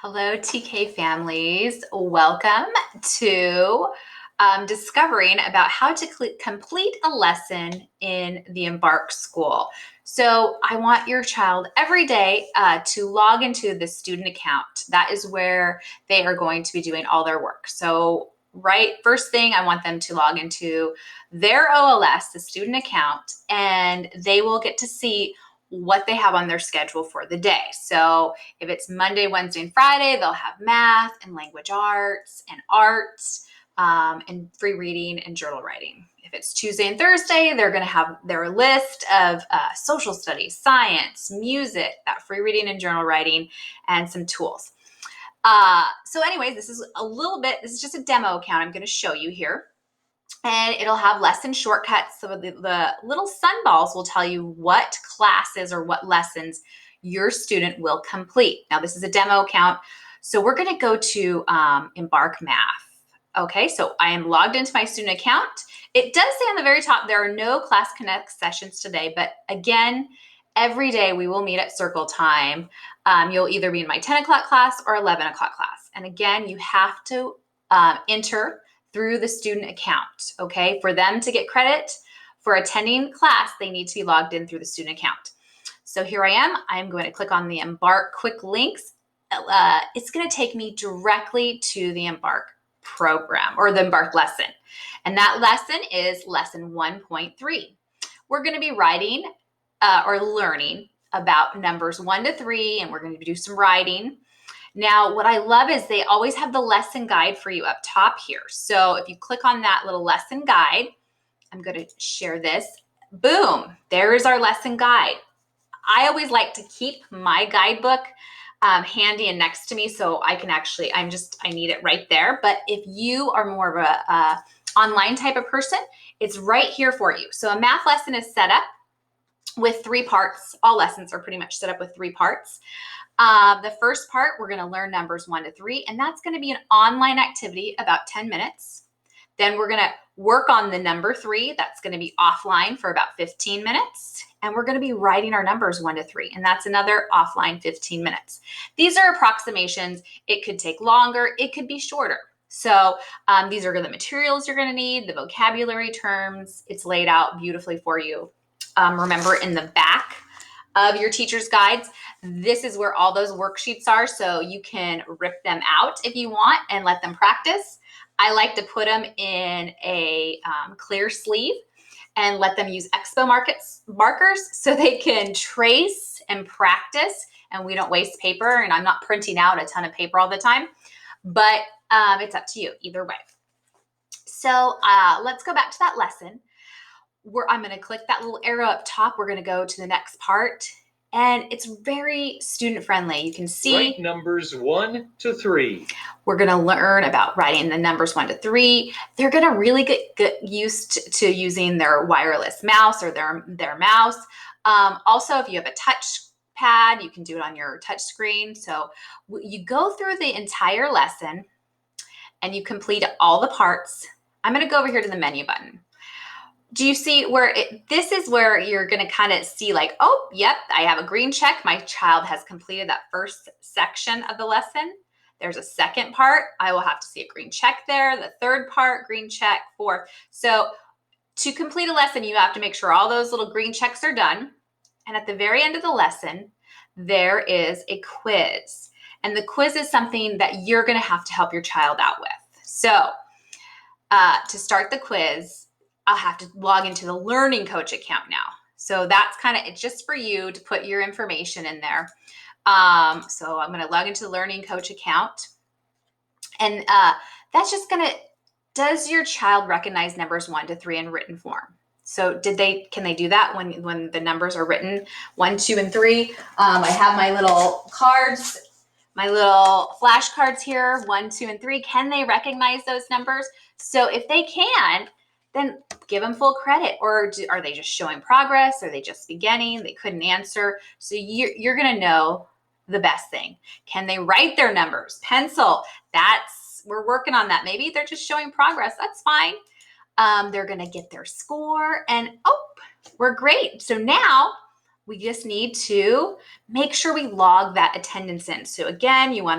Hello, TK families. Welcome to discovering about how to complete a lesson in the Embark school. So I want your child every day to log into the student account. That is where they are going to be doing all their work. So first thing, I want them to log into their OLS, the student account, and they will get to see what they have on their schedule for the day. So if it's Monday, Wednesday, and Friday, they'll have math and language arts and free reading and journal writing. If it's Tuesday and Thursday, they're going to have their list of social studies, science, music, that free reading and journal writing, and some tools. So anyways, this is just a demo account I'm going to show you here. And it'll have lesson shortcuts. So the little sunballs will tell you what classes or what lessons your student will complete. Now, this is a demo account. So we're going to go to Embark Math. Okay, so I am logged into my student account. It does say on the very top, there are no Class Connect sessions today. But again, every day we will meet at circle time. You'll either be in my 10 o'clock class or 11 o'clock class. And again, you have to enter through the student account, okay? For them to get credit for attending class, they need to be logged in through the student account. So here I am. I'm going to click on the Embark quick links. It's going to take me directly to the Embark program or the Embark lesson. And that lesson is lesson 1.3. We're going to be writing or learning about numbers 1 to 3, and we're going to do some writing. Now, what I love is they always have the lesson guide for you up top here. So if you click on that little lesson guide, I'm going to share this. Boom, there is our lesson guide. I always like to keep my guidebook handy and next to me so I can I need it right there. But if you are more of a online type of person, it's right here for you. So a math lesson is set up with 3 parts. All lessons are pretty much set up with 3 parts. The first part, we're going to learn numbers 1 to 3, and that's going to be an online activity, about 10 minutes. Then we're going to work on the number 3. That's going to be offline for about 15 minutes. And we're going to be writing our numbers 1 to 3, and that's another offline 15 minutes. These are approximations. It could take longer. It could be shorter. So these are the materials you're going to need, the vocabulary terms. It's laid out beautifully for you. Remember, in the back of your teacher's guides, this is where all those worksheets are, so you can rip them out if you want and let them practice. I like to put them in a clear sleeve and let them use expo markers so they can trace and practice, and we don't waste paper, and I'm not printing out a ton of paper all the time, but it's up to you either way. So let's go back to that lesson. I'm going to click that little arrow up top. We're going to go to the next part, and it's very student friendly. You can see write numbers 1 to 3. We're going to learn about writing the numbers 1 to 3. They're going to really get used to using their wireless mouse or their mouse. Also, if you have a touch pad, you can do it on your touch screen. So you go through the entire lesson and you complete all the parts. I'm going to go over here to the menu button. Do you see where this is where you're going to kind of see like, oh, yep, I have a green check. My child has completed that first section of the lesson. There's a second part. I will have to see a green check there. The third part, green check, fourth. So to complete a lesson, you have to make sure all those little green checks are done. And at the very end of the lesson, there is a quiz. And the quiz is something that you're going to have to help your child out with. So to start the quiz, I'll have to log into the Learning Coach account now. So that's it's just for you to put your information in there. So I'm going to log into the Learning Coach account. And that's just does your child recognize numbers 1 to 3 in written form? So can they do that when the numbers are written 1, 2, and 3? I have my little cards, my little flashcards here, 1, 2, and 3. Can they recognize those numbers? So if they can, then give them full credit. Or are they just showing progress? Are they just beginning? They couldn't answer. So you're going to know the best thing. Can they write their numbers? Pencil. We're working on that. Maybe they're just showing progress. That's fine. They're going to get their score, and we're great. So now we just need to make sure we log that attendance in. So again, you want